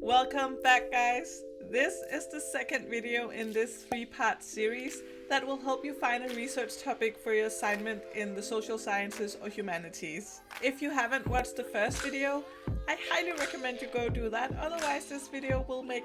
Welcome back, guys. This is the second video in this three-part series that will help you find a research topic for your assignment in the social sciences or humanities. If you haven't watched the first video, I highly recommend you go do that, otherwise this video will make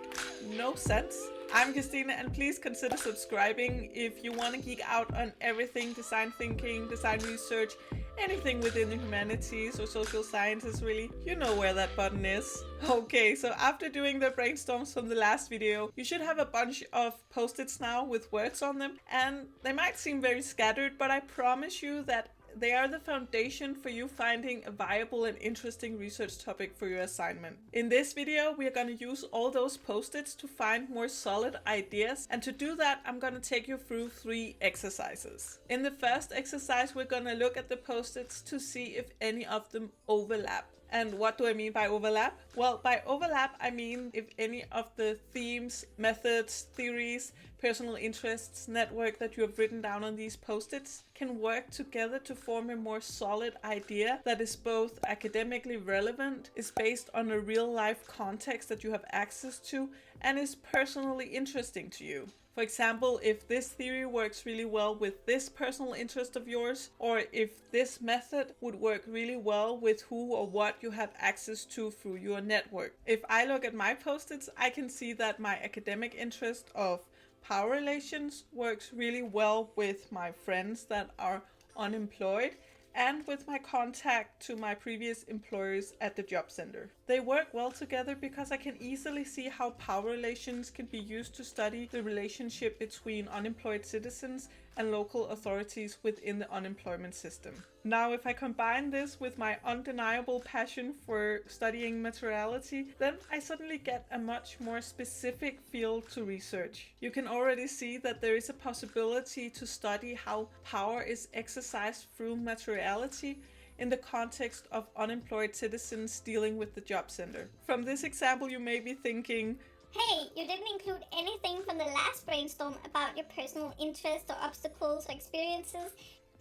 no sense. I'm Kirstine, and please consider subscribing if you want to geek out on everything design thinking, design research, anything within the humanities or social sciences really. You know where that button is. Okay, so after doing the brainstorms from the last video, you should have a bunch of post-its now with words on them, and they might seem very scattered, but I promise you that they are the foundation for you finding a viable and interesting research topic for your assignment. In this video, we are going to use all those post-its to find more solid ideas, and to do that, I'm going to take you through 3 exercises. In the first exercise, we're going to look at the post-its to see if any of them overlap. And what do I mean by overlap? Well, by overlap, I mean if any of the themes, methods, theories, personal interests, network that you have written down on these post-its can work together to form a more solid idea that is both academically relevant, is based on a real-life context that you have access to, and is personally interesting to you. For example, if this theory works really well with this personal interest of yours, or if this method would work really well with who or what you have access to through your network. If I look at my post-its, I can see that my academic interest of power relations works really well with my friends that are unemployed and with my contact to my previous employers at the job center. They work well together because I can easily see how power relations can be used to study the relationship between unemployed citizens and local authorities within the unemployment system. Now, if I combine this with my undeniable passion for studying materiality, then I suddenly get a much more specific field to research. You can already see that there is a possibility to study how power is exercised through materiality in the context of unemployed citizens dealing with the job center. From this example, you may be thinking, hey, you didn't include anything from the last brainstorm about your personal interests or obstacles or experiences.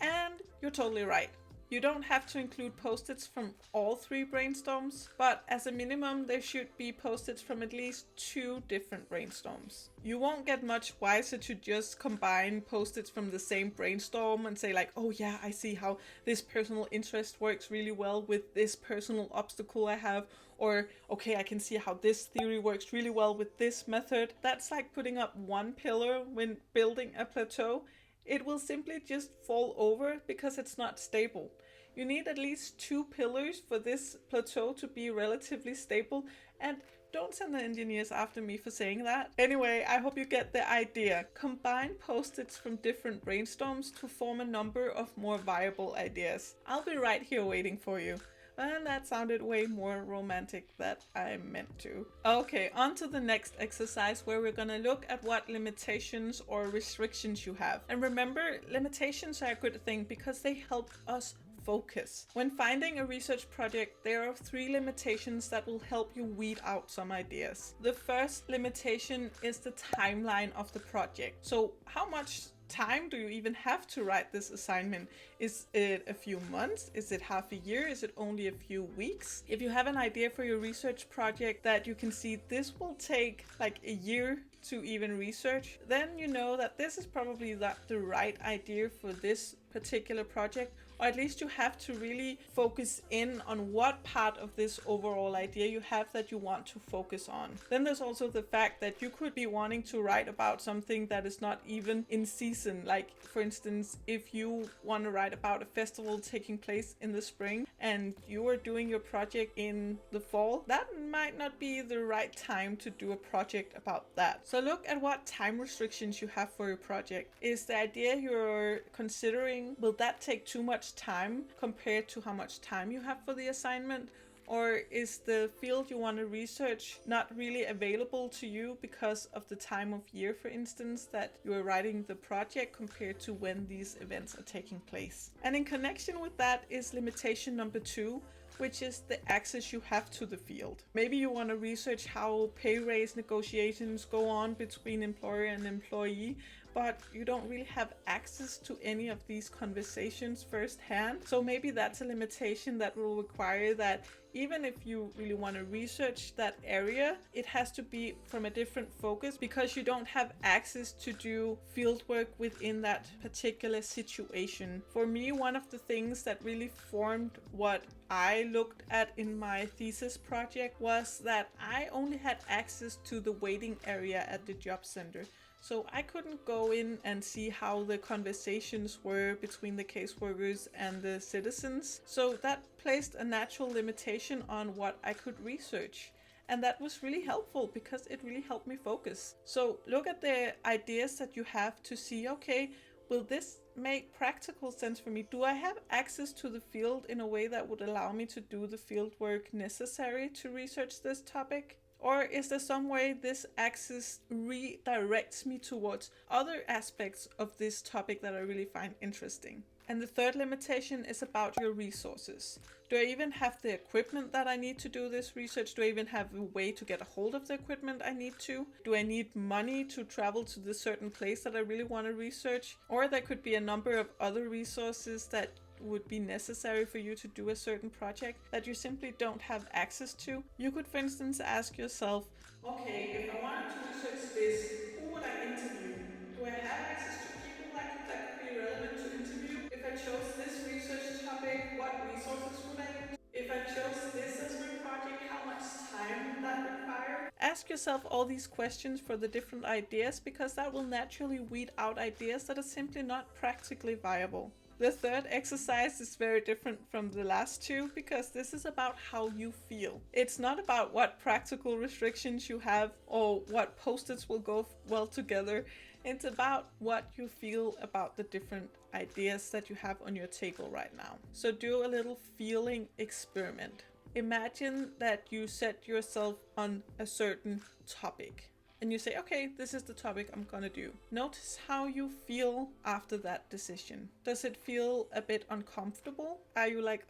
And you're totally right. You don't have to include post-its from all 3 brainstorms, but as a minimum there should be post-its from at least 2 different brainstorms. You won't get much wiser to just combine post-its from the same brainstorm and say like, oh yeah, I see how this personal interest works really well with this personal obstacle I have, or okay, I can see how this theory works really well with this method. That's like putting up one pillar when building a plateau. It will simply just fall over because it's not stable. You need at least 2 pillars for this plateau to be relatively stable, and don't send the engineers after me for saying that. Anyway, I hope you get the idea. Combine post-its from different brainstorms to form a number of more viable ideas. I'll be right here waiting for you. And that sounded way more romantic than I meant to. Okay, on to the next exercise where we're gonna look at what limitations or restrictions you have. And remember, limitations are a good thing because they help us focus. When finding a research project, there are 3 limitations that will help you weed out some ideas. The first limitation is the timeline of the project. So how much time do you even have to write this assignment? Is it a few months? Is it half a year? Is it only a few weeks? If you have an idea for your research project that you can see this will take like a year to even research, then you know that this is probably not the right idea for this particular project, or at least you have to really focus in on what part of this overall idea you have that you want to focus on. Then there's also the fact that you could be wanting to write about something that is not even in season. Like for instance, if you want to write about a festival taking place in the spring and you are doing your project in the fall, that might not be the right time to do a project about that. So look at what time restrictions you have for your project. Is the idea you're considering, will that take too much time compared to how much time you have for the assignment? Or is the field you want to research not really available to you because of the time of year, for instance, that you are writing the project compared to when these events are taking place? And in connection with that is limitation number 2, which is the access you have to the field. Maybe you want to research how pay raise negotiations go on between employer and employee, but you don't really have access to any of these conversations firsthand. So maybe that's a limitation that will require that even if you really want to research that area, it has to be from a different focus because you don't have access to do fieldwork within that particular situation. For me, one of the things that really formed what I looked at in my thesis project was that I only had access to the waiting area at the job center. So I couldn't go in and see how the conversations were between the caseworkers and the citizens. So that placed a natural limitation on what I could research. And that was really helpful because it really helped me focus. So look at the ideas that you have to see, okay, will this make practical sense for me? Do I have access to the field in a way that would allow me to do the field work necessary to research this topic? Or is there some way this access redirects me towards other aspects of this topic that I really find interesting? And the third limitation is about your resources. Do I even have the equipment that I need to do this research? Do I even have a way to get a hold of the equipment I need to? Do I need money to travel to the certain place that I really want to research? Or there could be a number of other resources that would be necessary for you to do a certain project that you simply don't have access to. You could, for instance, ask yourself, okay, if I wanted to research this, who would I interview? Do I have access to people that could be relevant to interview? If I chose this research topic, what resources would I use? If I chose this as my project, how much time would that require? Ask yourself all these questions for the different ideas because that will naturally weed out ideas that are simply not practically viable. The third exercise is very different from the last two because this is about how you feel. It's not about what practical restrictions you have or what postits will go well together. It's about what you feel about the different ideas that you have on your table right now. So do a little feeling experiment. Imagine that you set yourself on a certain topic. And you say, okay, this is the topic I'm gonna do. Notice how you feel after that decision. Does it feel a bit uncomfortable? Are you like,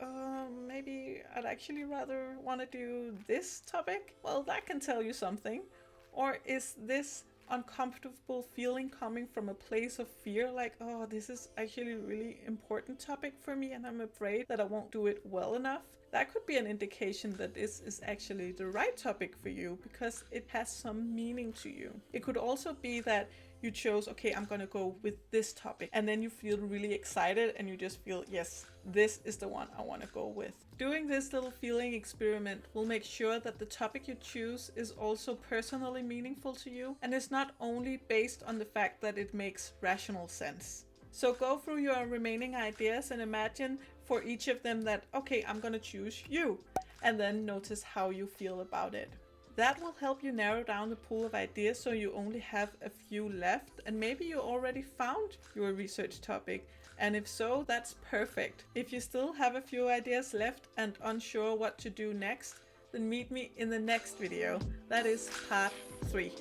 maybe I'd actually rather want to do this topic? Well, that can tell you something. Or is this uncomfortable feeling coming from a place of fear, like, oh, this is actually a really important topic for me and I'm afraid that I won't do it well enough? That could be an indication that this is actually the right topic for you because it has some meaning to you. It could also be that you chose, okay, I'm gonna go with this topic, and then you feel really excited and you just feel, yes, this is the one I want to go with. Doing this little feeling experiment will make sure that the topic you choose is also personally meaningful to you and is not only based on the fact that it makes rational sense. So go through your remaining ideas and imagine for each of them that, okay, I'm gonna choose you, and then notice how you feel about it. That will help you narrow down the pool of ideas so you only have a few left, and maybe you already found your research topic, and if so, that's perfect. If you still have a few ideas left and unsure what to do next, then meet me in the next video. That is part 3.